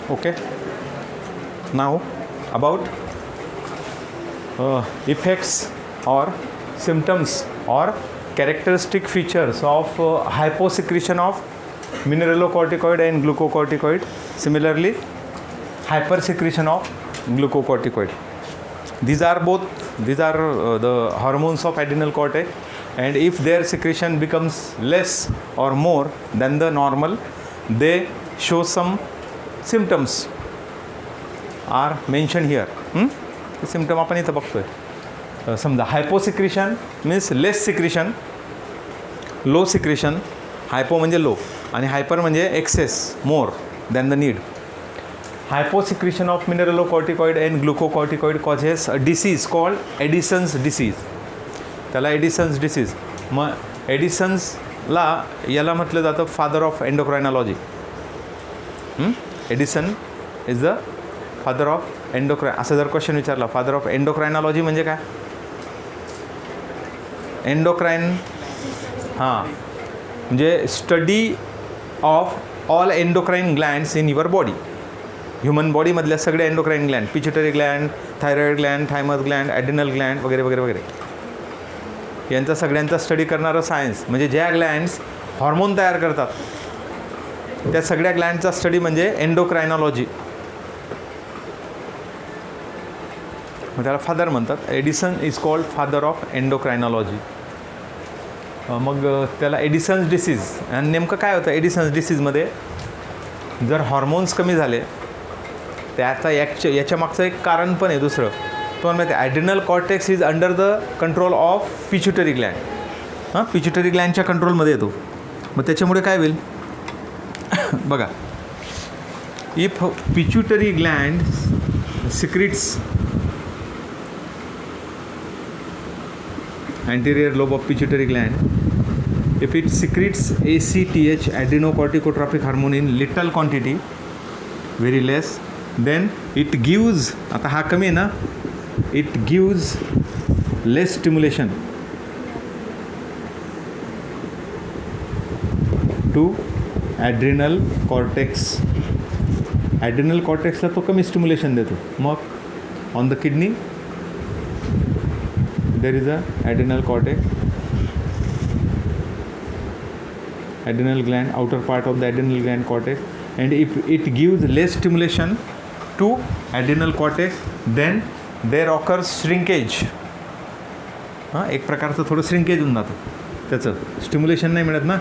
Okay, now about effects or symptoms or characteristic features of hyposecretion of mineralocorticoid and glucocorticoid. Similarly, hypersecretion of glucocorticoid. These are the hormones of adrenal cortex, and if their secretion becomes less or more than the normal, they show some symptoms are mentioned here. हे symptom आपण इथं बघतोय. समजा hyposecretion means less secretion, low secretion. Hypo म्हणजे low आणि hyper म्हणजे excess, more than the need. Hyposecretion of mineralocorticoid and glucocorticoid causes a disease called Addison's disease. त्याला Addison's disease. मग एडिसन्सला याला म्हटलं जातं father of endocrinology. Addison is the father of असं जर क्वेश्चन विचारला, फादर ऑफ एंडोक्रायनॉलॉजी म्हणजे काय? एंडोक्राइन म्हणजे study of all endocrine glands in your body. Human बॉडीमधल्या सगळे endocrine gland, pituitary gland, thyroid gland, thymus gland, adrenal gland वगैरे वगैरे वगैरे, यांचा सगळ्यांचा स्टडी करणारं सायन्स. म्हणजे ज्या ग्लँड्स हॉर्मोन तयार करतात त्या सगळ्या ग्लँडचा स्टडी म्हणजे एंडोक्रायनॉलॉजी. मग त्याला फादर म्हणतात. Addison is called father of endocrinology. मग त्याला एडिसन्स डिसीज. आणि नेमकं काय होतं एडिसन्स डिसीजमध्ये? जर हॉर्मोन्स कमी झाले, त्याचा याच्या मागचं एक कारण पण आहे दुसरं. तुम्हाला माहिती आहे adrenal cortex is under the control of pituitary gland. Pituitary ग्लँडच्या कंट्रोलमध्ये येतो. मग त्याच्यामुळे काय होईल बघा, if pituitary gland secretes anterior lobe of pituitary gland, if it secretes ACTH, adrenocorticotropic hormone, in little quantity, very less, then it gives, आता हा कमी आहे ना, it gives less stimulation to adrenal cortex. adrenal cortexला तो कमी stimulation देतो. मग on the kidney there is a adrenal cortex, adrenal gland, outer part of the adrenal gland cortex, and if it gives less stimulation to adrenal cortex, then there occurs shrinkage. एक प्रकारचं थोडं shrinkage होऊन जातं, त्याचं stimulation नाही मिळत ना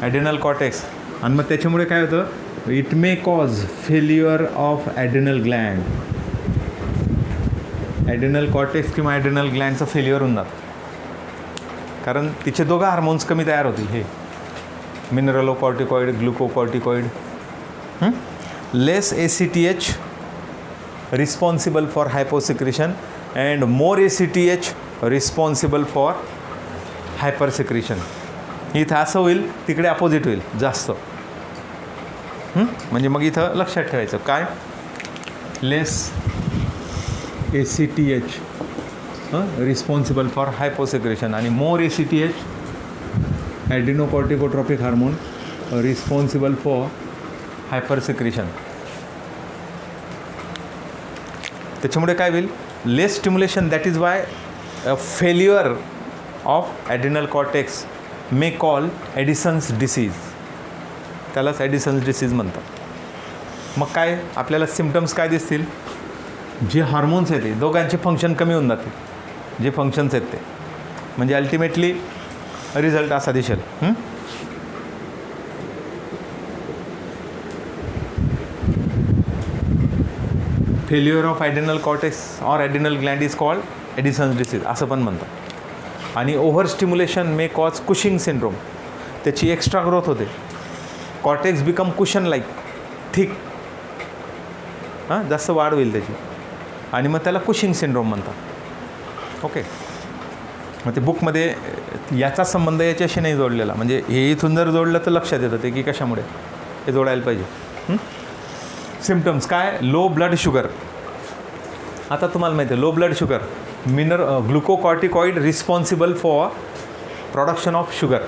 adrenal cortex. आणि मग त्याच्यामुळे काय होतं, it may cause failure of adrenal gland. Adrenal cortex किंवा ॲड्रिनल ग्लँडचं फेल्युअर होऊन जातं, कारण तिचे दोघं हार्मोन्स कमी तयार होतील. हे mineralocorticoid, glucocorticoid. Less ACTH responsible for hyposecretion and more ACTH responsible for hypersecretion. इथं असं होईल, तिकडे अपोजिट होईल जास्त. म्हणजे मग इथं लक्षात ठेवायचं काय, less ACTH responsible for hyposecretion आणि more ACTH adrenocorticotropic hormone responsible for hypersecretion. त्याच्यामुळे काय होईल, less stimulation. That is why failure of adrenal cortex may call Addison's disease. त्यालाच एडिसन्स डिसीज म्हणतात. मग काय आपल्याला सिम्पटम्स काय दिसतील, जे हार्मोन्स आहेत ते दोघांचे फंक्शन कमी होऊन जाते, जे फंक्शन्स आहेत ते. म्हणजे अल्टिमेटली रिझल्ट असा दिसेल. Failure of adrenal cortex or adrenal gland is called Addison's disease असं पण म्हणतात. आणि over stimulation may cause Cushing syndrome. त्याची एक्स्ट्रा ग्रोथ होते, cortex become cushion like thick, जास्त वाढ होईल त्याची, आणि मग त्याला कुशिंग सिंड्रोम म्हणतात. ओके. मग ते बुकमध्ये याचा संबंध याच्याशी नाही जोडलेला, म्हणजे हे इथून जर जोडलं तर लक्षात येतं ते की कशामुळे हे जोडायला पाहिजे. सिम्पटम्स काय, लो ब्लड शुगर. आता तुम्हाला माहिती आहे low blood sugar, glucocorticoid responsible for production of sugar.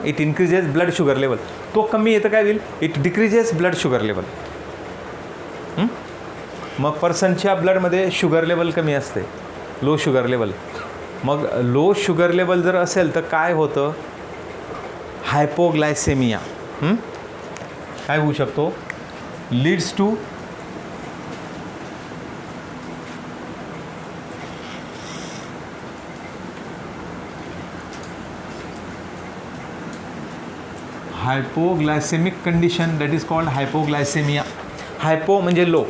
It increases blood sugar level. तो कमी येतं काय होईल, it decreases blood sugar level. मग पर्सनच्या ब्लडमध्ये शुगर लेवल कमी असते, लो शुगर लेवल. मग लो शुगर लेवल जर असेल तर काय होतं, हायपोग्लायसेमिया काय होऊ शकतो, leads to hypoglycaemic condition, that is called hypoglycaemia. Hypo म्हणजे लो,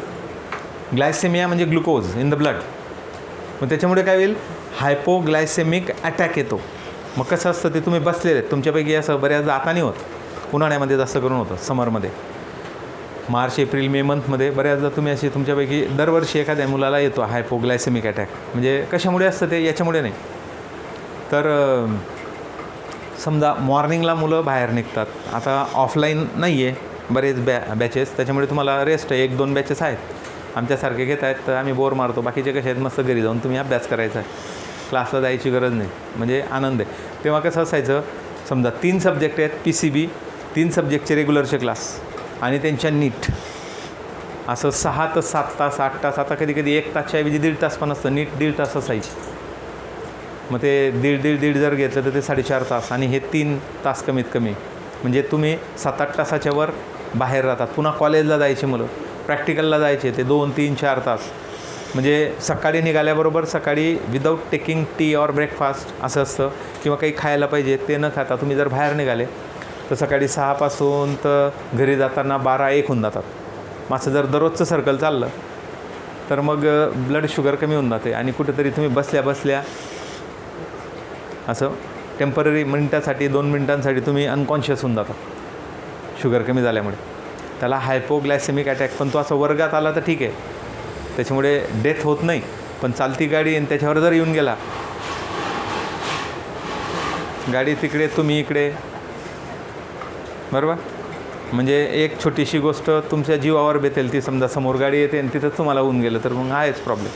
ग्लायसेमिया म्हणजे ग्लुकोज इन द ब्लड. मग त्याच्यामुळे काय होईल, हायपोग्लायसेमिक अटॅक येतो. मग कसं असतं ते, तुम्ही बसलेले आहेत, तुमच्यापैकी असं बऱ्याचदा आता नाही होत, उन्हाळ्यामध्ये जास्त करून होतं, समरमध्ये, मार्च एप्रिल मे मंथमध्ये बऱ्याचदा तुम्ही अशी तुमच्यापैकी दरवर्षी एखाद्या मुलाला येतो हायपोग्लायसेमिक अटॅक. म्हणजे कशामुळे असतं ते, याच्यामुळे नाही. तर समजा मॉर्निंगला मुलं बाहेर निघतात, आता ऑफलाईन नाही आहे बरेच बॅचेस, त्याच्यामुळे तुम्हाला रेस्ट आहे, 1-2 बॅचेस आहेत आमच्यासारखे घेत आहेत, तर आम्ही बोर मारतो. बाकीचे कसे आहेत, मस्त घरी जाऊन तुम्ही अभ्यास करायचा आहे, क्लासला जायची गरज नाही, म्हणजे आनंद आहे. तेव्हा कसं असायचं, समजा 3 सब्जेक्ट आहेत PCB, 3 सब्जेक्टचे रेग्युलरचे क्लास आणि त्यांच्या नीट, असं 6 ते 7 तास 8 तास, आता कधी कधी 1 तासच्या ऐवजी 1.5 तास पण असतं, नीट 1.5 तास असायची. मग ते दीड जर घेतलं तर ते 4.5 तास, आणि हे 3 तास कमीत कमी, म्हणजे तुम्ही 7-8 तासाच्या वर बाहेर राहतात. पुन्हा कॉलेजला जायचे मुलं, प्रॅक्टिकलला जायचे, ते 2-3-4 तास. म्हणजे सकाळी निघाल्याबरोबर सकाळी without taking tea or breakfast असं असतं, किंवा काही खायला पाहिजे ते न खाता तुम्ही जर बाहेर निघाले तर सकाळी 6 पासून तर घरी जाताना 12-1 होऊन जातात. माझं जर दररोजचं सर्कल चाललं तर मग ब्लड शुगर कमी होऊन जाते, आणि कुठेतरी तुम्ही बसल्या असं टेम्पररी मिनटासाठी 2 मिनटांसाठी तुम्ही अनकॉन्शियस होऊन जाता शुगर कमी झाल्यामुळे. त्याला हायपोग्लायसेमिक अटॅक. पण तो असं वर्गात आला तर ठीक आहे, त्याच्यामुळे डेथ होत नाही. पण चालती गाडी आणि त्याच्यावर जर येऊन गेला, गाडी तिकडे तुम्ही इकडे, बरोबर, म्हणजे एक छोटीशी गोष्ट तुमच्या जीवावर बेतेल. ती समजा समोर गाडी येते आणि तिथं तुम्हाला होऊन गेलं तर मग आहेच प्रॉब्लेम.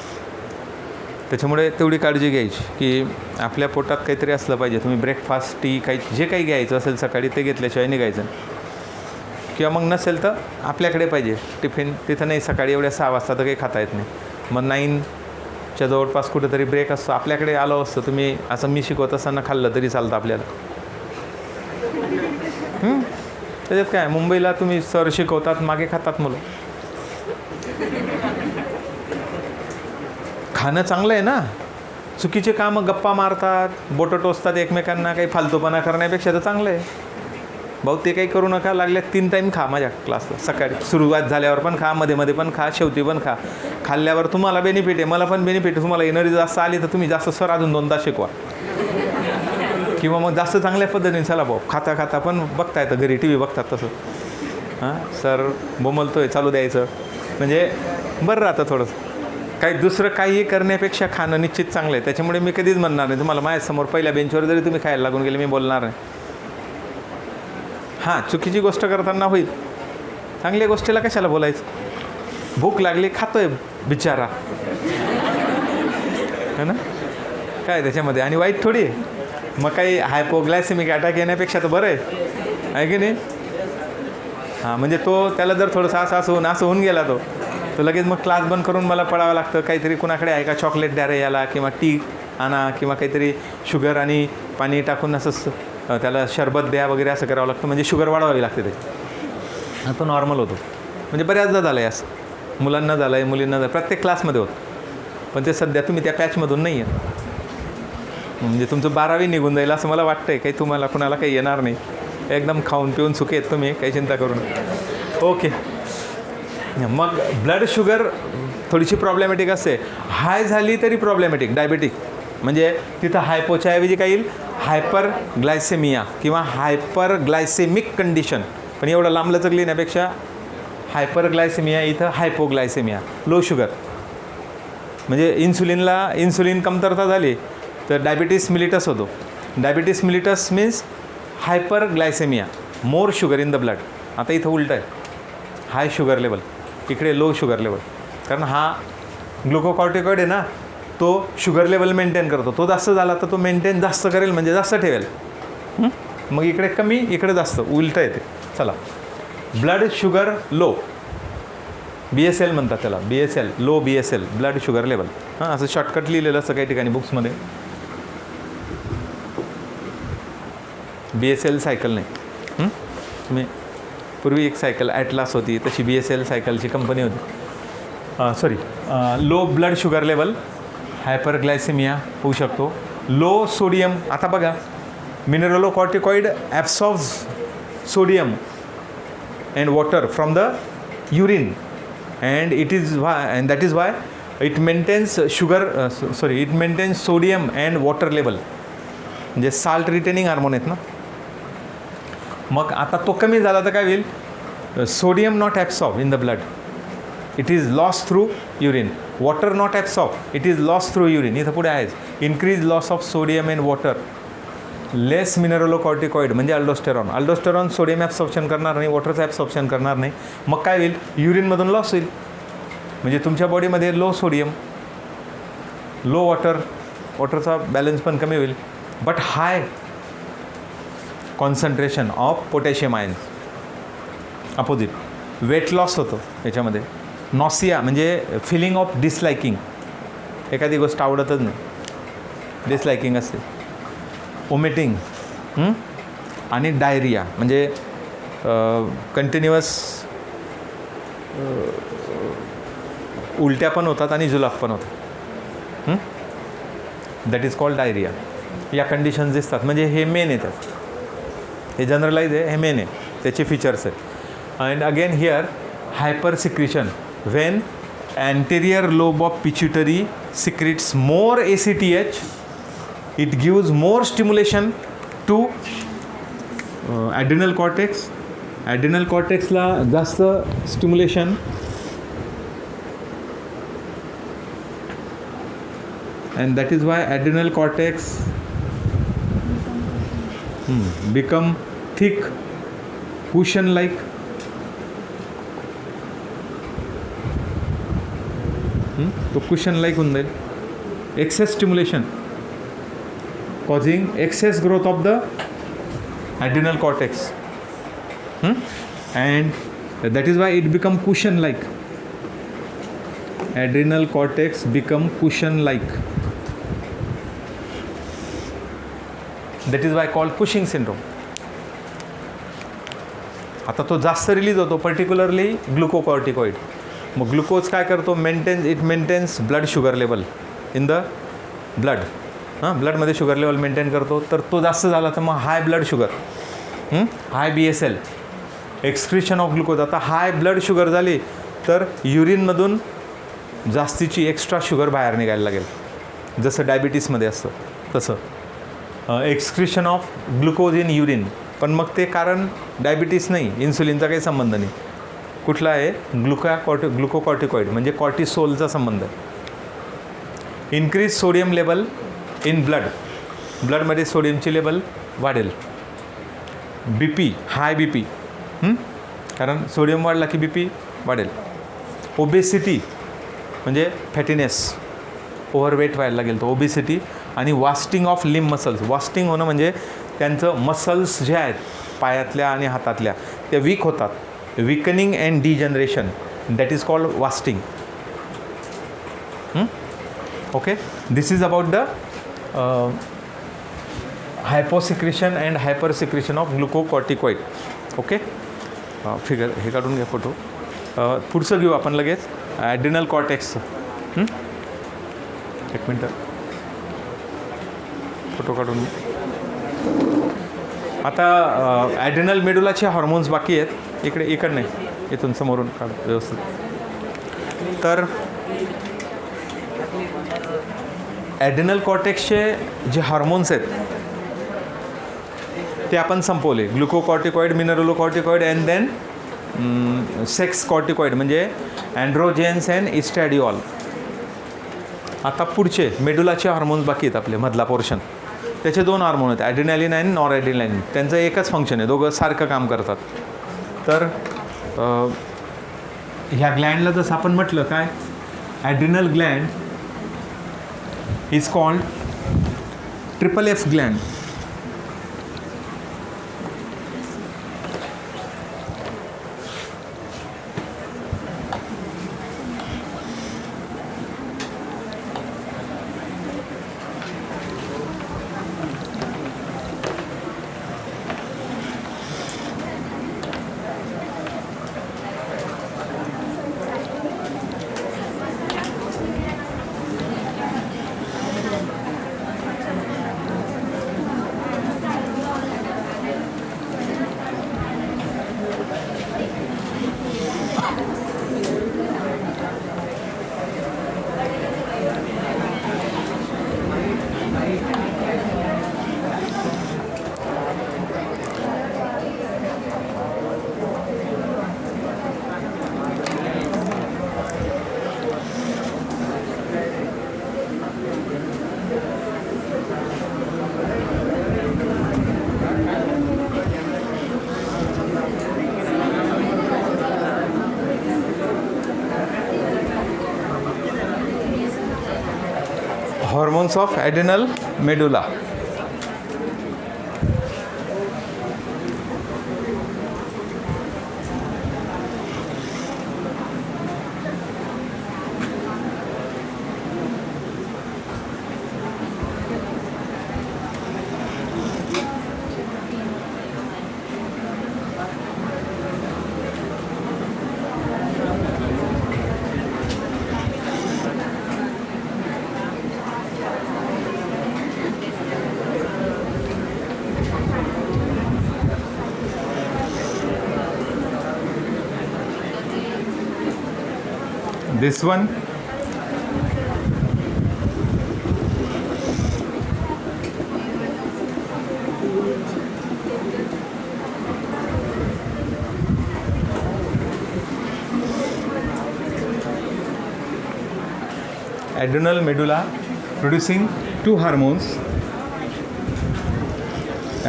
त्याच्यामुळे तेवढी काळजी घ्यायची की आपल्या पोटात काहीतरी असलं पाहिजे. तुम्ही ब्रेकफास्ट, टी, काही जे काही घ्यायचं असेल सकाळी ते घेतल्याशिवाय निघायचं, किंवा मग नसेल तर आपल्याकडे पाहिजे टिफिन. तिथं नाही, सकाळी एवढ्या 6 वाजता तर काही खाता येत नाही, मग 9च्या जवळपास कुठेतरी ब्रेक असतो, आपल्याकडे आलो असतं. तुम्ही असं मी शिकवत असताना खाल्लं तरी चालतं आपल्याला. त्याच्यात काय, मुंबईला तुम्ही सर शिकवतात, मागे खातात मुलं. खाणं चांगलं आहे ना. चुकीचे कामं, गप्पा मारतात, बोटं टोचतात एकमेकांना, काही फालतूपणा करण्यापेक्षा तर चांगलं आहे. भाऊ ते काही करू नका, लागले 3 टाईम खा माझ्या क्लासला. सकाळी सुरुवात झाल्यावर पण खा, मध्ये पण खा, शेवटी पण खा. खाल्ल्यावर तुम्हाला बेनिफिट आहे, मला पण बेनिफिट आहे. तुम्हाला एनर्जी जास्त आली तर तुम्ही जास्त सर अजून 2 तास शिकवा, किंवा मग जास्त चांगल्या पद्धतीने चला भाऊ. खाता पण बघता येतं, घरी TV बघतात तसं. सर बोंबलतोय, चालू द्यायचं, म्हणजे बरं राहतं थोडंसं. काही दुसरं काही करण्यापेक्षा खाणं निश्चित चांगलं आहे. त्याच्यामुळे मी कधीच म्हणणार नाही तुम्हाला, माझ्यासमोर पहिल्या बेंचवर जरी तुम्ही खायला लागून गेले मी बोलणार नाही. चुकीची गोष्ट करताना होईल, चांगल्या गोष्टीला कशाला बोलायचं. भूक लागली, खातोय बिचारा, है ना, काय त्याच्यामध्ये, आणि वाईट थोडी आहे. मग काही हायपोग्लायसेमिक अटॅक येण्यापेक्षा तर बरं आहे की नाही. म्हणजे त्याला जर थोडंसं असं होऊन गेला तो लगेच मग क्लास बंद करून मला पडावं लागतं. काहीतरी कुणाकडे आहे का, चॉकलेट द्या रे याला, किंवा टी आणा, किंवा काहीतरी शुगर आणि पाणी टाकून असं त्याला शरबत द्या वगैरे, असं करावं लागतं. म्हणजे शुगर वाढवावी लागते ते, तो नॉर्मल होतो. म्हणजे बऱ्याचदा झालं आहे असं, मुलांना झालं आहे, मुलींना झालं, प्रत्येक क्लासमध्ये होतं. पण ते सध्या तुम्ही त्या पॅचमधून नाही आहे, म्हणजे तुमचं 12वी निघून जाईल असं मला वाटतं आहे. काही तुम्हाला कुणाला काही येणार नाही, एकदम खाऊन पिऊन सुखे आहेत तुम्ही, काही चिंता करू नका. ओके. मग ब्लड शुगर थोडीशी प्रॉब्लेमॅटिक असते. हाय झाली तरी प्रॉब्लेमॅटिक, डायबेटिक, म्हणजे तिथं हायपोच्या ऐवजी काय येईल, हायपर ग्लायसेमिया किंवा हायपर ग्लायसेमिक कंडिशन. पण एवढं लांबलचक लिहिण्यापेक्षा हायपर ग्लायसेमिया, इथं हायपोग्लायसेमिया, लो शुगर. म्हणजे इन्सुलिन कमतरता झाली तर डायबिटीस मिलिटस होतो. Diabetes mellitus means hyperglycemia, more sugar in the blood. आता इथं उलटं आहे, हाय शुगर लेवल, इकडे लो शुगर लेवल. कारण हा ग्लुकोकॉर्टिकॉइड आहे ना, तो शुगर लेवल मेंटेन करतो. तो जास्त झाला तर तो मेंटेन जास्त करेल, म्हणजे जास्त ठेवेल. मग इकडे कमी, इकडे जास्त, उलटं येते. चला, ब्लड शुगर लो. BSL म्हणतात त्याला, BSL, low BSL, blood sugar level. हां, असं शॉर्टकट लिहिलेलं असं काही ठिकाणी बुक्समध्ये. BSL सायकल नाही. तुम्ही पूर्वी एक सायकल ॲटलास होती, तशी BSL सायकलची कंपनी होती. Sorry, low blood sugar level, hyperglycemia होऊ शकतो. लो सोडियम, आता बघा mineralocorticoid absorbs sodium and water from the urine and it is why, and that is why it maintains sugar it maintains sodium and water level. म्हणजे salt retaining hormone आहेत ना. मग आता तो कमी झाला तर काय होईल? Sodium not absorb in the blood, it is loss through urine. Water not absorb, it is loss through urine. इथं पुढे आहेच. Increase loss of sodium and water, less mineralocorticoid म्हणजे अल्डोस्टेरॉन. अल्डोस्टेरॉन सोडियम ॲब्सॉर्प्शन करणार नाही, वॉटरचं absorption करणार नाही. मग काय होईल? युरिनमधून लॉस होईल. म्हणजे तुमच्या बॉडीमध्ये लो सोडियम, लो वॉटर, वॉटरचा बॅलन्स पण कमी होईल. But high concentration of potassium ions. Opposite weight loss होतं याच्यामध्ये. नॉसिया म्हणजे फिलिंग ऑफ डिसलायकिंग, एखादी गोष्ट आवडतच नाही, डिसलायकिंग असते. ओमिटिंग आणि डायरिया म्हणजे कंटिन्युअस उलट्या पण होतात आणि जुलाब पण होतात. That is called diarrhoea. या कंडिशन्स दिसतात. म्हणजे हे मेन येतात, हे जनरलाइज आहे, हे मेन आहे, त्याचे फीचर्स आहेत. And again here hypersecretion, when anterior lobe of pituitary secretes more ACTH, it gives more stimulation to adrenal cortex. Adrenal cortex ला जास्त stimulation, and that is why adrenal cortex become thick, cushion like. तो cushion like होऊन जाईल. Excess stimulation causing excess growth of the adrenal cortex, and that is why it become cushion like. Adrenal cortex become cushion like. That is why called Cushing syndrome. आता तो जास्त release होतो, particularly ग्लुकोकॉर्टिकॉइड. मग glucose काय करतो? Maintains blood sugar level in the blood. ब्लडमध्ये sugar level maintain करतो. तर तो जास्त झाला तर मग high blood sugar, high BSL, excretion of glucose. आता हाय ब्लड शुगर झाली तर युरिनमधून जास्तीची एक्स्ट्रा शुगर बाहेर निघायला लागेल, जसं डायबिटीसमध्ये असतं तसं. Excretion of glucose in urine. पण मग ते कारण डायबिटीस नाही, इन्सुलिनचा काही संबंध नाही. कुठला आहे? ग्लुकोकॉर्टिकॉइड म्हणजे कॉर्टिसोलचा संबंध आहे. Increase sodium level in blood, ब्लडमध्ये सोडियमची लेवल वाढेल. BP, हाय BP, कारण सोडियम वाढला की BP वाढेल. ओबेसिटी म्हणजे फॅटीनेस, ओव्हरवेट व्हायला लागेल तो ओबेसिटी. आणि wasting of limb muscles. Wasting होणं म्हणजे त्यांचं मसल्स जे आहेत पायातल्या आणि हातातल्या त्या वीक होतात. Weakening and degeneration, that is called wasting. Okay, this is about the hyposecretion and hypersecretion of glucocorticoid. Okay, figure हे काढून घ्या फोटो. पुढचं घेऊ आपण लगेच, ॲड्रिनल कॉर्टेक्सचं. एक मिनटं, फोटो काढून घ्या. आता ॲड्रिनल मेडुलाचे हॉर्मोन्स बाकी आहेत. इकडे नाही, इथून समोरून काढ व्यवस्थित. तर ॲड्रिनल कॉर्टेक्सचे जे हॉर्मोन्स आहेत ते आपण संपवले. Glucocorticoid, mineralocorticoid and then sex corticoid म्हणजे अँड्रोजेन्स अँड इस्टॅडिऑल. आता पुढचे मेडुलाचे हॉर्मोन्स बाकी आहेत आपले, मधला पोर्शन. त्याचे 2 हार्मोन आहेत, ॲड्रिनॅलिन आणि नॉर ॲड्रिनॅलिन. त्यांचं एकच फंक्शन आहे, दोघं सारखं काम करतात. तर ह्या ग्लँडला जसं आपण म्हटलं काय, adrenal gland is called FFF gland. hormones of adrenal medulla. This one, adrenal medulla producing two hormones,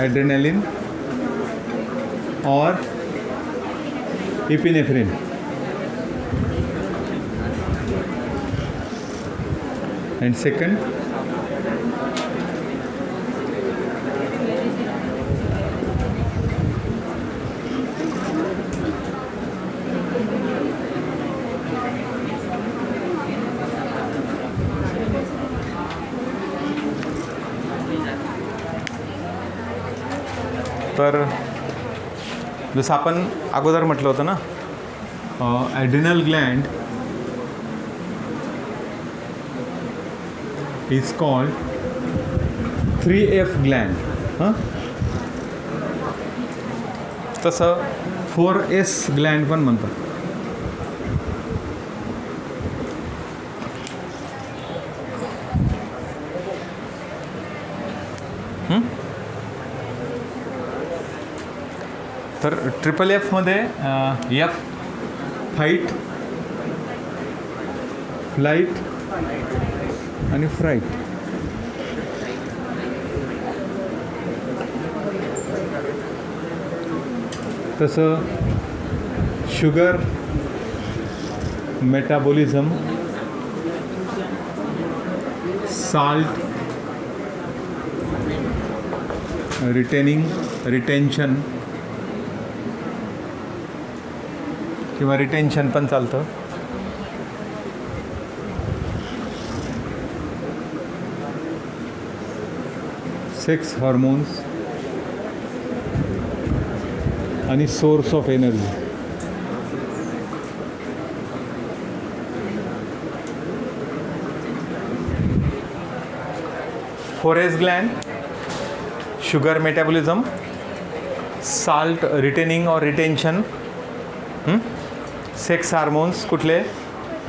adrenaline or epinephrine. And second, तर जसं आपण अगोदर म्हटलं होतं ना, adrenal Gland is called 3F gland. तसं 4S gland पण म्हणतात. तर ट्रिपल एफ मध्ये एफ फाईट, फ्लाईट आणि फ्राईट. तसं शुगर मेटाबॉलिझम, साल्ट रिटेन्शन किंवा रिटेन्शन पण चालतं. सेक्स हार्मोन्स आणि source of energy. Four S gland, sugar metabolism, salt retaining और रिटेन्शन, सेक्स हार्मोन्स कुठले,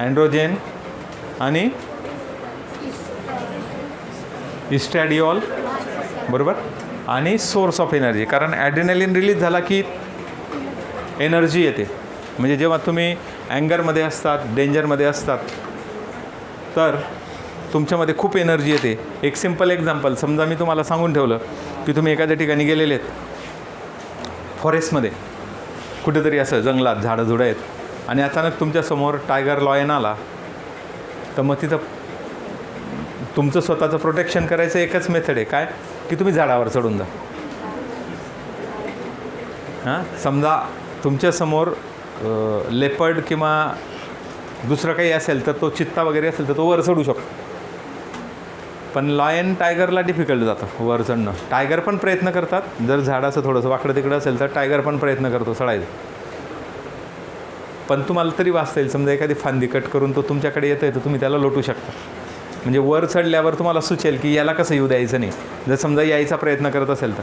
अँड्रोजेन आणि इस्ट्रॅडिओल, बरोबर. आणि सोर्स ऑफ एनर्जी, कारण ॲड्रेनलिन रिलीज झाला की एनर्जी येते. म्हणजे जेव्हा तुम्ही अँगरमध्ये असतात, डेंजरमध्ये असतात, तर तुमच्यामध्ये खूप एनर्जी येते. एक सिम्पल एक्झाम्पल, समजा मी तुम्हाला सांगून ठेवलं की तुम्ही एखाद्या ठिकाणी गेलेले आहेत, फॉरेस्टमध्ये कुठेतरी असं जंगलात झाडंझुडं आहेत आणि अचानक तुमच्यासमोर टायगर लॉयन आला, तर मग तिथं तुमचं स्वतःचं प्रोटेक्शन करायचं एकच मेथड आहे, काय की तुम्ही झाडावर चढून जा. समजा तुमच्यासमोर लेपर्ड किंवा दुसरं काही असेल तर तो चित्ता वगैरे असेल तर तो वर चढू शकतो. पण लॉयन टायगरला डिफिकल्ट जातं वर चढणं. टायगर पण प्रयत्न करतात, जर झाडाचं थोडंसं वाकडं तिकडं असेल तर टायगर पण प्रयत्न करतो चढायचं. पण तुम्हाला तरी वाचता येईल, समजा एखादी फांदी कट करून तो तुमच्याकडे येतं आहे तर तुम्ही त्याला लोटू शकता. म्हणजे वर चढल्यावर तुम्हाला सुचेल की याला कसं येऊ द्यायचं नाही, जर समजा यायचा प्रयत्न करत असेल तर.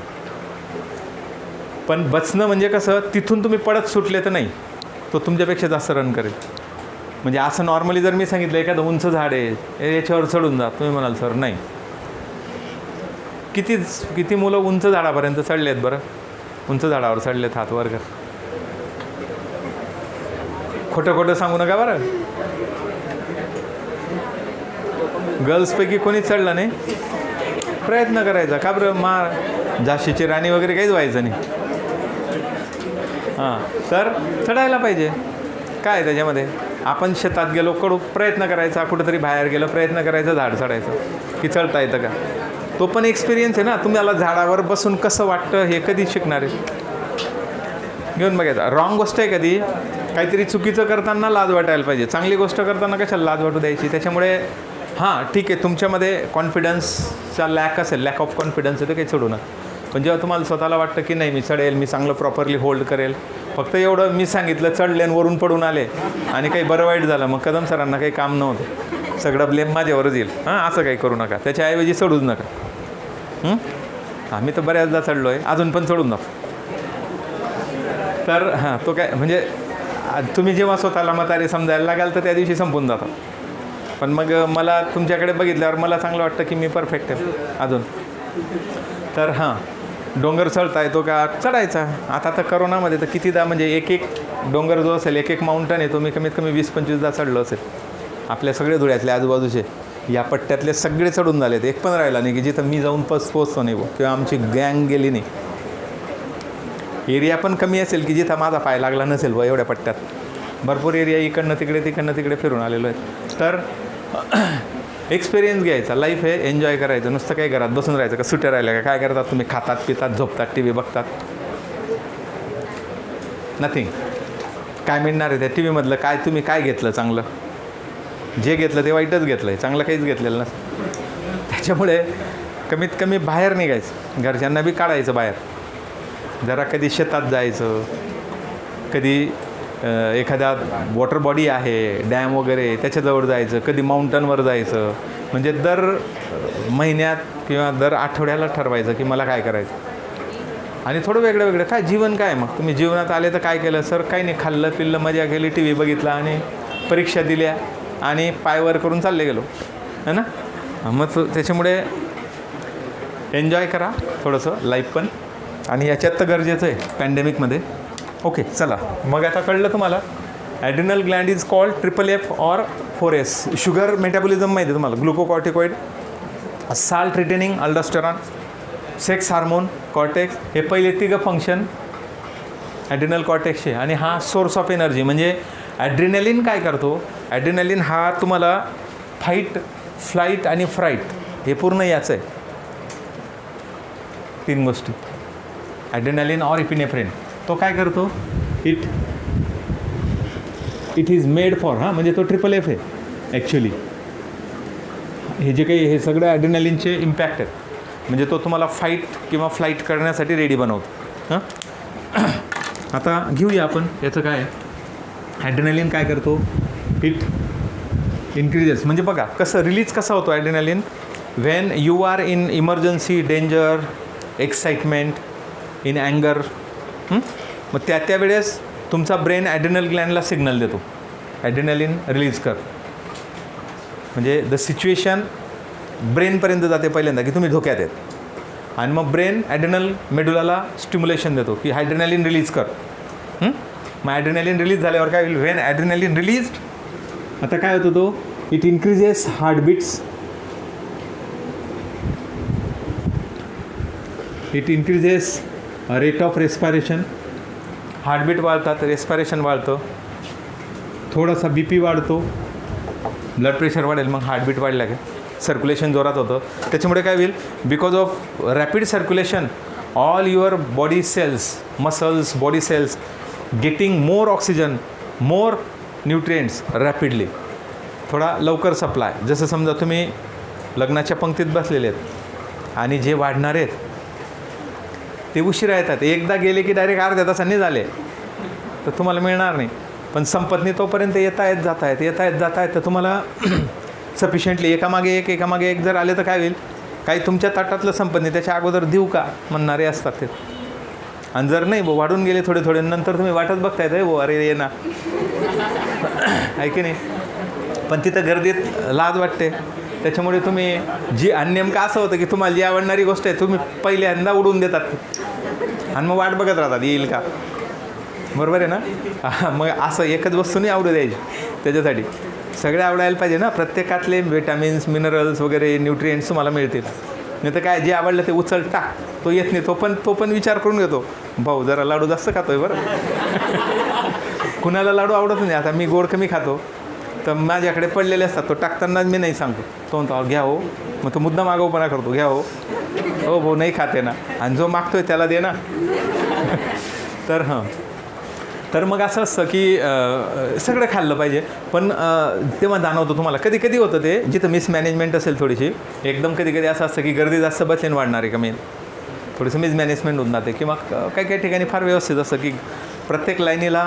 पण बचणं म्हणजे कसं, तिथून तुम्ही पडत सुटले तर नाही, तो तुमच्यापेक्षा जास्त रन करेल. म्हणजे असं नॉर्मली जर मी सांगितलं एखादं उंच झाड आहे याच्यावर चढून जा, तुम्ही म्हणाल सर नाही. किती मुलं उंच झाडापर्यंत चढले आहेत बरं, उंच झाडावर चढलेत, हात वर कर. खोटं खोटं सांगू नका बरं. गर्ल्सपैकी कोणीच चढलं नाही. प्रयत्न करायचा का बरं, झाशीची राणी वगैरे काहीच व्हायचं नाही. हां, तर चढायला पाहिजे. काय त्याच्यामध्ये आपण शेतात गेलो प्रयत्न करायचा, कुठेतरी बाहेर गेलो प्रयत्न करायचा, झाड चढायचं की चढता येतं का, तो पण एक्सपिरियन्स आहे ना. तुम्हाला झाडावर बसून कसं वाटतं हे कधी शिकणार आहे, घेऊन बघायचं. रॉंग गोष्ट आहे, कधी काहीतरी चुकीचं करताना लाज वाटायला पाहिजे, चांगली गोष्ट करताना कशाला लाज वाटू द्यायची. त्याच्यामुळे हां ठीक आहे, तुमच्यामध्ये कॉन्फिडन्सचा लॅक असेल, लॅक ऑफ कॉन्फिडन्स आहे, तर काही चढू नका. पण जेव्हा तुम्हाला स्वतःला वाटतं की नाही मी चढेल, मी चांगलं प्रॉपरली होल्ड करेल, फक्त एवढं मी सांगितलं चढले आणि वरून पडून आले आणि काही बरं वाईट झालं, मग कदम सरांना काही काम नव्हतं, सगळं ब्लेम माझ्यावरच येईल. हां असं काही करू नका, त्याच्याऐवजी चढूच नका. आम्ही तर बऱ्याचदा चढलो आहे, अजून पण चढून जातो. तर हां तो काय म्हणजे तुम्ही जेव्हा स्वतःला म्हातारे समजायला लागाल तर त्या दिवशी संपून जातात. पण मग मला तुमच्याकडे बघितल्यावर मला चांगलं वाटतं की मी परफेक्ट आहे अजून. तर हां डोंगर चढता येतो का, चढायचा. आता तर करोनामध्ये तर कितीदा म्हणजे एक डोंगर जो असेल, एक माउंटन आहे, तो मी कमीत कमी 20-25दा चढलो असेल. आपल्या सगळे धुळ्यातले आजूबाजूचे या पट्ट्यातले सगळे चढून झालेत, एक पण राहिला नाही की जिथं मी जाऊन पोचतो नाही किंवा आमची गँग गेली नाही. एरिया पण कमी असेल की जिथं माझा पाय लागला नसेल एवढ्या पट्ट्यात. भरपूर एरिया इकडनं तिकडे फिरून आलेलो आहे. तर एक्सपिरियन्स घ्यायचा, लाईफ आहे, एन्जॉय करायचं. नुसतं काही घरात बसून राहायचं का, सुट्या राहिल्या का, काय करतात तुम्ही, खातात पितात झोपतात टी व्ही बघतात, नथिंग. काय मिळणार आहे त्या टी व्हीमधलं, काय तुम्ही काय घेतलं चांगलं, जे घेतलं ते वाईटच घेतलं आहे, चांगलं काहीच घेतलेलं नसतं. त्याच्यामुळे कमीत कमी बाहेर निघायचं, घरच्यांना बी काढायचं बाहेर, जरा कधी शेतात जायचं, कधी एखादा वॉटर बॉडी आहे डॅम वगैरे त्याच्याजवळ जायचं, कधी माउंटनवर जायचं. म्हणजे दर महिन्यात किंवा दर आठवड्याला ठरवायचं की मला काय करायचं. आणि थोडं वेगळं काय जीवन काय. मग तुम्ही जीवनात आले तर काय केलं, सर काही नाही, खाल्लं पिल्लं मजा केली, टी व्ही बघितला आणि परीक्षा दिल्या आणि पायवर करून चालले गेलो है ना. मग त्याच्यामुळे एन्जॉय करा थोडंसं लाईफ पण, आणि याच्यात तर गरजेचं आहे पॅन्डेमिकमध्ये. ओके चला, मग आता कळलं तुम्हाला adrenal gland is called FFF or 4S. Sugar metabolism माहिती आहे तुम्हाला, glucocorticoid, salt retaining aldosterone, sex hormone, cortex, हे पहिले तिघं फंक्शन ॲड्रिनल कॉर्टेक्सचे. आणि हा सोर्स ऑफ एनर्जी. म्हणजे ॲड्रिनलिन काय करतो, ॲड्रिनलिन हा तुम्हाला फाईट, फ्लाईट आणि फ्राईट हे पूर्ण याचं आहे, 3 गोष्टी. ॲड्रिनलिन ऑर इपिनेफ्रिन तो काय करतो, इट इज मेड फॉर, हां म्हणजे तो FFF आहे ॲक्च्युली. हे जे काही हे सगळं ॲड्रिनलिनचे इम्पॅक्ट आहेत, म्हणजे तो तुम्हाला फाईट किंवा फ्लाईट करण्यासाठी रेडी बनवतो. हां आता घेऊया आपण याचं काय. ॲड्रिनलिन काय करतो, इट इन्क्रीजेस. म्हणजे बघा कसं रिलीज कसा होतो adrenaline, when you are in emergency, danger, excitement, in अँगर. मग त्या वेळेस तुमचा ब्रेन ॲड्रिनल ग्लँडला सिग्नल देतो, ॲड्रिनलिन रिलीज कर. म्हणजे द सिच्युएशन ब्रेनपर्यंत जाते पहिल्यांदा की तुम्ही धोक्यात आहेत, आणि मग ब्रेन ॲड्रिनल मेडुलाला स्टिम्युलेशन देतो की ॲड्रिनलिन रिलीज कर. मग ॲड्रिनलिन रिलीज झाल्यावर काय होईल, व्हेन ॲड्रिनलिन रिलीज्ड आता काय होतं तो, it increases heartbeats, it increases rate of respiration. Heartbeat वाढतात, रेस्पायरेशन वाढतं, थोडासा BP वाढतो, ब्लड प्रेशर वाढेल, मग हार्टबीट वाढल्या की सर्क्युलेशन जोरात होतं. त्याच्यामुळे काय होईल, because of rapid circulation all your body cells, muscles, body cells getting more oxygen, more nutrients rapidly, थोडा लवकर सप्लाय. जसं समजा तुम्ही लग्नाच्या पंक्तीत बसलेले आहेत आणि जे वाढणार आहेत ते उशिरा येतात, एकदा गेले की डायरेक्ट अर्ध्या तासांनी झाले तर तुम्हाला मिळणार नाही. पण संपत नाही तोपर्यंत येत आहेत तर तुम्हाला सफिशियंटली एकामागे एक जर आले तर काय होईल, काही तुमच्या ताटातलं संपत नाही त्याच्या अगोदर देऊ का म्हणणारे असतात ते. आणि जर नाही वाढून गेले थोडे नंतर तुम्ही वाटत बघतायत अरे ये ना, आहे की नाही. पण तिथं गर्दीत लाज वाटते, त्याच्यामुळे तुम्ही जी नेमकं असं होतं की तुम्हाला जी आवडणारी गोष्ट आहे तुम्ही पहिल्यांदा उडवून देतात आणि मग वाट बघत राहतात येईल का. बरोबर आहे ना. मग असं एकच वस्तू नाही आवडू द्यायची, त्याच्यासाठी सगळे आवडायला पाहिजे ना. प्रत्येकातले विटॅमिन्स, मिनरल्स वगैरे न्यूट्रिएंट्स तुम्हाला मिळतील. नाही तर काय जे आवडलं ते उचल टाक, तो येत नाही. तो पण विचार करून घेतो, भाऊ जरा लाडू जास्त खातोय बरं. कुणाला लाडू आवडत नाही. आता मी गोड कमी खातो, तर माझ्याकडे पडलेले असतात, तो टाकतानाच मी नाही सांगतो, तो म्हणतो घ्या हो, मग तो मुद्दाम आगाऊपणा करतो, घ्या हो, हो भाऊ नाही खाते ना, आणि जो मागतोय त्याला दे ना. तर मग असं असतं की सगळं खाल्लं पाहिजे. पण तेव्हा जाणवतं तुम्हाला, कधी कधी होतं ते जिथं मिसमॅनेजमेंट असेल थोडीशी, एकदम कधी कधी असं असतं की गर्दी जास्त बसलेन वाढणार आहे कमी, थोडंसं मिसमॅनेजमेंट होऊन जाते. किंवा काही काही ठिकाणी फार व्यवस्थित असतं की प्रत्येक लाईनीला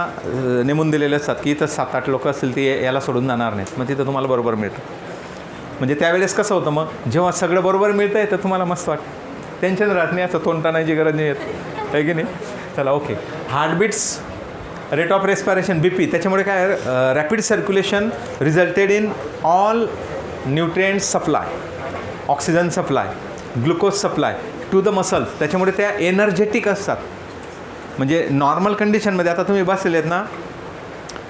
नेमून दिलेले असतात की इथं 7-8 लोक असतील ते याला सोडून जाणार नाहीत, मग तिथं तुम्हाला बरोबर मिळतं. म्हणजे त्यावेळेस कसं होतं, मग जेव्हा सगळं बरोबर मिळतं आहे तर तुम्हाला मस्त वाटतं, टेन्शन राहत नाही, असं तोंड टाणायची गरज नाही येत, आहे की नाही. चला okay. Heartbeats, rate of respiration, BP, त्याच्यामुळे काय rapid circulation resulted in all nutrient supply, oxygen supply, glucose supply to the muscles. त्याच्यामुळे त्या एनर्जेटिक असतात. म्हणजे नॉर्मल कंडिशनमध्ये आता तुम्ही बसलेले आहेत ना,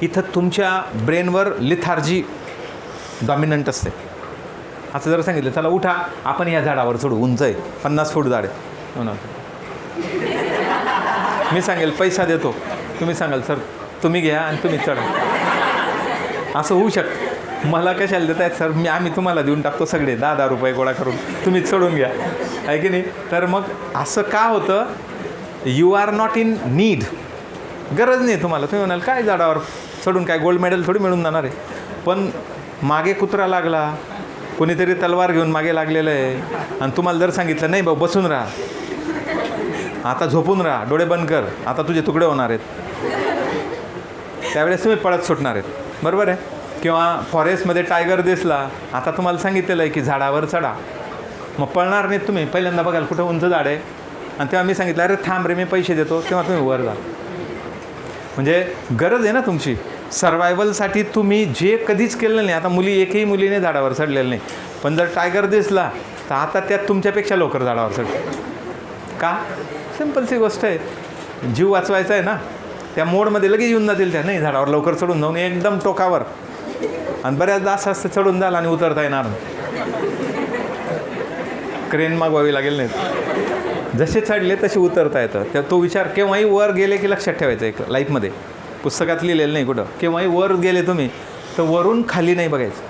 इथं तुमच्या ब्रेनवर लिथार्जी डॉमिनंट असते. असं जर सांगितलं चला उठा आपण या झाडावर चढू, उंच आहे 50 फूट झाड आहे, हो, मी सांगेल पैसा देतो, तुम्ही सांगाल सर तुम्ही घ्या आणि तुम्ही चढा, असं होऊ शकतं. मला कशाला देत आहेत सर, आम्ही तुम्हाला देऊन टाकतो सगळे 10-10 रुपये गोळा करून, तुम्ही चढून घ्या, आहे की नाही. तर मग असं का होतं, you are not in need, गरज नाही तुम्हाला. तुम्ही म्हणाल काय झाडावर चढून काय गोल्ड मेडल थोडी मिळून जाणार आहे. पण मागे कुत्रा लागला, कोणीतरी तलवार घेऊन मागे लागलेलं आहे, आणि तुम्हाला जर सांगितलं नाही भाऊ बसून राहा, आता झोपून राहा, डोळे बंद कर, आता तुझे तुकडे होणार आहेत, त्यावेळेस तुम्ही पळत सुटणार आहेत, बरोबर आहे. किंवा फॉरेस्टमध्ये टायगर दिसला, आता तुम्हाला सांगितलेलं आहे की झाडावर चढा, मग पळणार नाहीत तुम्ही. पहिल्यांदा बघाल कुठं उंच झाड आहे, आणि तेव्हा मी सांगितलं अरे थांब रे मी पैसे देतो, तेव्हा तुम्ही वर जा. म्हणजे गरज आहे ना तुमची सर्वायवलसाठी. तुम्ही जे कधीच केलं नाही, आता एकही मुलीने झाडावर चढलेलं नाही, पण जर टायगर दिसला तर आता त्यात तुमच्यापेक्षा लवकर झाडावर चढतो. का? सिम्पलची गोष्ट आहे, जीव वाचवायचा आहे ना, त्या मोडमध्ये लगेच येऊन जातील त्या, नाही झाडावर लवकर चढून जाऊन एकदम टोकावर, आणि बऱ्याचदा असं असतं चढून जाल आणि उतरता येणार नाही, क्रेन मागवावी लागेल नाही, जसे चढले तसे उतरता येतं. त्या तो विचार केव्हाही वर गेले की लक्षात ठेवायचं एक लाईफमध्ये, पुस्तकात लिहिलेलं नाही कुठं, केव्हाही वर गेले तुम्ही तर वरून खाली नाही बघायचं.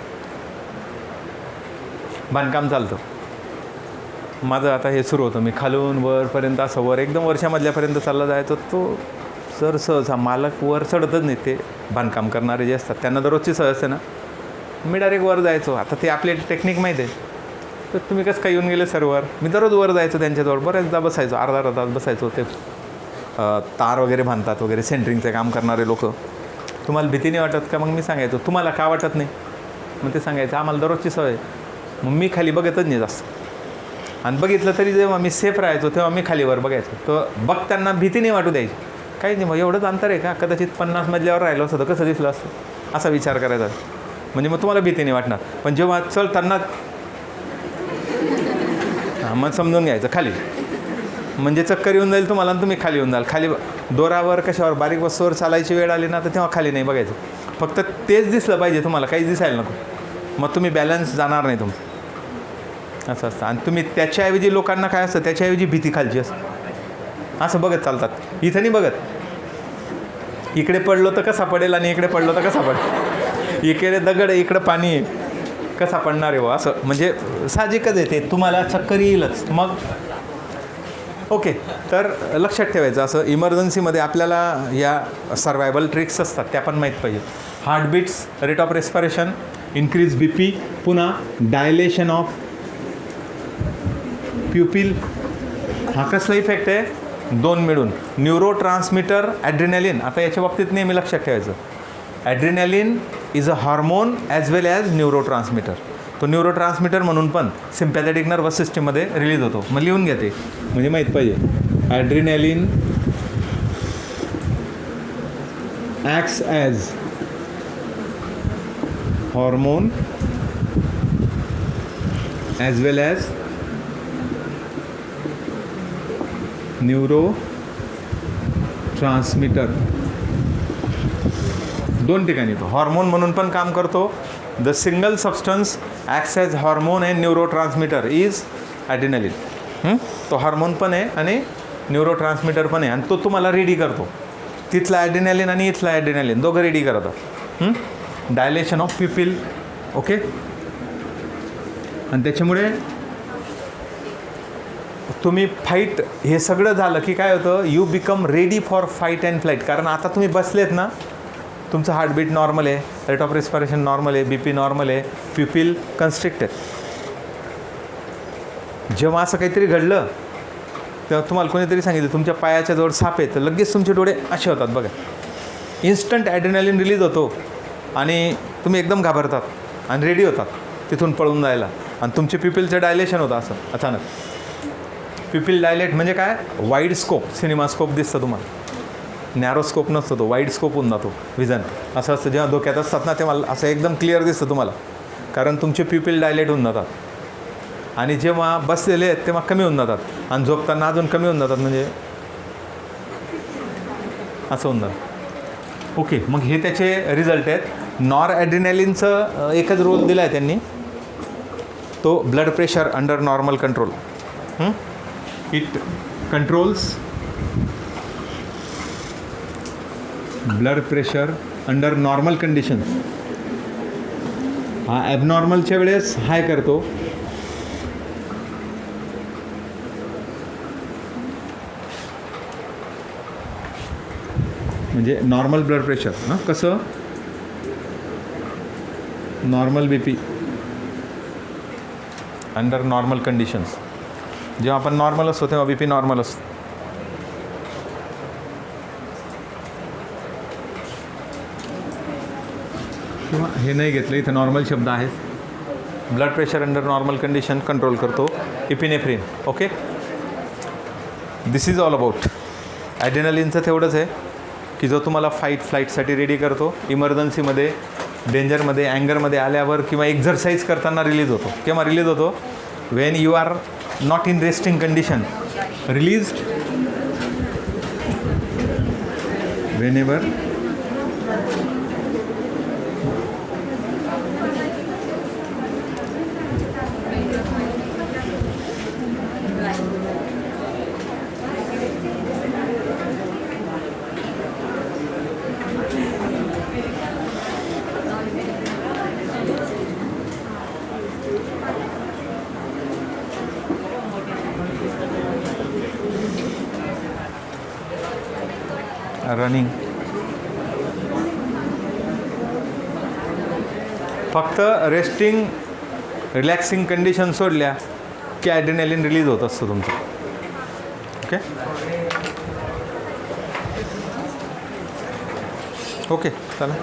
बांधकाम चालतं माझं, आता हे सुरू होतं, मी खालून वरपर्यंत असं वर एकदम वर्षामधल्यापर्यंत चालला जायचं. तो सर सहसा मालक वर चढतच नाही, ते बांधकाम करणारे जे असतात त्यांना दररोजची सहज असते ना, मी डायरेक्ट वर जायचो. आता ते आपली टेक्निक माहीत आहे, तर तुम्ही कसं काय येऊन गेले सर्वर, मी दररोज वर जायचो त्यांच्याजवळ, बऱ्याचदा बसायचो, अर्धा तास बसायचो. ते तार वगैरे बांधतात वगैरे, सेंटरिंगचं काम करणारे लोक. तुम्हाला भीती नाही वाटत का? मग मी सांगायचो तुम्हाला का वाटत नाही, मग ते सांगायचं आम्हाला दररोजची सवय. मग मी खाली बघतच नाही जास्त, आणि बघितलं तरी जेव्हा मी सेफ राहायचो तेव्हा मी खालीवर बघायचो. तर बघताना भीती नाही वाटू द्यायची, काही नाही मग एवढंच अंतर आहे का, कदाचित 50 मजल्यावर राहिलं असतं तर कसं दिसलं असतं, असा विचार करायचा. म्हणजे मग तुम्हाला भीती नाही वाटणार. पण जेव्हा चढताना मग समजून घ्यायचं खाली, म्हणजे चक्कर येऊन जाईल तुम्हाला आणि तुम्ही खाली येऊन जाल. खाली दोरावर कशावर बारीक वस्तूवर चालायची वेळ आली ना तर तेव्हा खाली नाही बघायचं, फक्त तेच दिसलं पाहिजे तुम्हाला, काहीच दिसायला नको, मग तुम्ही बॅलन्स जाणार नाही तुमचं, असं असतं. आणि तुम्ही त्याच्याऐवजी लोकांना काय असतं, त्याच्याऐवजी भीती खालची असतं, असं बघत चालतात. इथं नाही बघत, इकडे पडलो तर कसा पडेल आणि इकडे पडलो तर कसा पडेल, इकडे दगड आहे इकडं पाणी आहे, कसा पडणार आहे हो, असं. म्हणजे साहजिकच आहे ते, तुम्हाला चक्कर येईलच. मग ओके, तर लक्षात ठेवायचं असं इमर्जन्सीमध्ये आपल्याला या सर्वायवल ट्रिक्स असतात त्या पण माहीत पाहिजे. Heartbeats, rate of respiration, increase BP, पुन्हा डायलेशन ऑफ प्युपिल. हा कसला इफेक्ट आहे, 2 मिळून. न्यूरो ट्रान्समीटर ॲड्रिनॅलिन, आता याच्या बाबतीत नेहमी लक्षात ठेवायचं, adrenaline is a hormone as well as neurotransmitter. तो न्यूरो ट्रान्समीटर म्हणून पण सिम्पॅथेटिक नर्वस सिस्टीममध्ये रिलीज होतो. मग लिहून घ्या ते, म्हणजे माहीत पाहिजे. Adrenaline acts as hormone as well as neurotransmitter. 2 ठिकाणी तो हॉर्मोन म्हणून पण काम करतो. The single substance acts as hormone and neurotransmitter is adrenaline. तो हार्मोन पण आहे आणि न्यूरो ट्रान्समीटर पण आहे, आणि तो तुम्हाला रेडी करतो. तिथला ॲड्रिनॅलिन आणि इथला ॲड्रिनॅलिन दोघं रेडी करतात. Dilation of pupil. ओके. आणि त्याच्यामुळे तुम्ही फाईट हे सगळं झालं की काय होतं, you become ready for fight and flight. कारण आता तुम्ही बसलेत ना, तुमचं हार्टबीट नॉर्मल आहे, रेट ऑफ रेस्पिरेशन नॉर्मल आहे, बी पी नॉर्मल आहे, प्युपिल कन्स्ट्रिक्टेड. जेव्हा असं काहीतरी घडलं तेव्हा तुम्हाला कोणीतरी सांगितलं तुमच्या पायाच्या जवळ साप आहे, तर लगेच तुमचे डोळे असे होतात बघा. इन्स्टंट ॲड्रेनालिन रिलीज होतो आणि तुम्ही एकदम घाबरतात आणि रेडी होतात तिथून पळून जायला. आणि तुमचे प्युपिलचं डायलेशन होतं असं अचानक. प्युपिल डायलेट म्हणजे काय, वाईड स्कोप, सिनेमा स्कोप दिसतं तुम्हाला, नॅरो स्कोप नसतो तो, वाईड स्कोप होऊन जातो विजन. असं असतं जेव्हा डोक्यात असतात ना तेव्हा असं एकदम क्लिअर दिसतं तुम्हाला, कारण तुमचे प्युपिल डायलेट होऊन जातात. आणि जेव्हा बसलेले आहेत तेव्हा कमी होऊन जातात, आणि झोपताना अजून कमी होऊन जातात, म्हणजे असं होऊन जातं. ओके. मग हे त्याचे रिझल्ट आहेत. नॉर ॲड्रिनॅलिनचं एकच रोल दिला आहे त्यांनी, तो blood pressure under normal control. It controls blood pressure under normal condition. हा ॲबनॉर्मलच्या वेळेस हाय करतो, म्हणजे नॉर्मल ब्लड प्रेशर. हां, कसं नॉर्मल बी पी अंडर नॉर्मल कंडिशन्स. जेव्हा आपण नॉर्मल असतो तेव्हा बी पी नॉर्मल असतो. किंवा हे नाही घेतलं, इथं नॉर्मल शब्द आहेत. Blood pressure under normal condition control करतो epinephrine. Okay. This is all about. ॲड्रेनालिनचं तेवढंच आहे की जो तुम्हाला फाईट फ्लाईटसाठी रेडी करतो, इमर्जन्सीमध्ये, डेंजरमध्ये, अँगरमध्ये आल्यावर किंवा एक्झरसाईज करताना रिलीज होतो. केव्हा रिलीज होतो, when you are not in resting condition, released whenever running. फक्त रेस्टिंग रिलॅक्सिंग कंडिशन सोडल्या की ॲड्रेनालिन रिलीज होत असतं तुमचं. ओके. ओके, चला.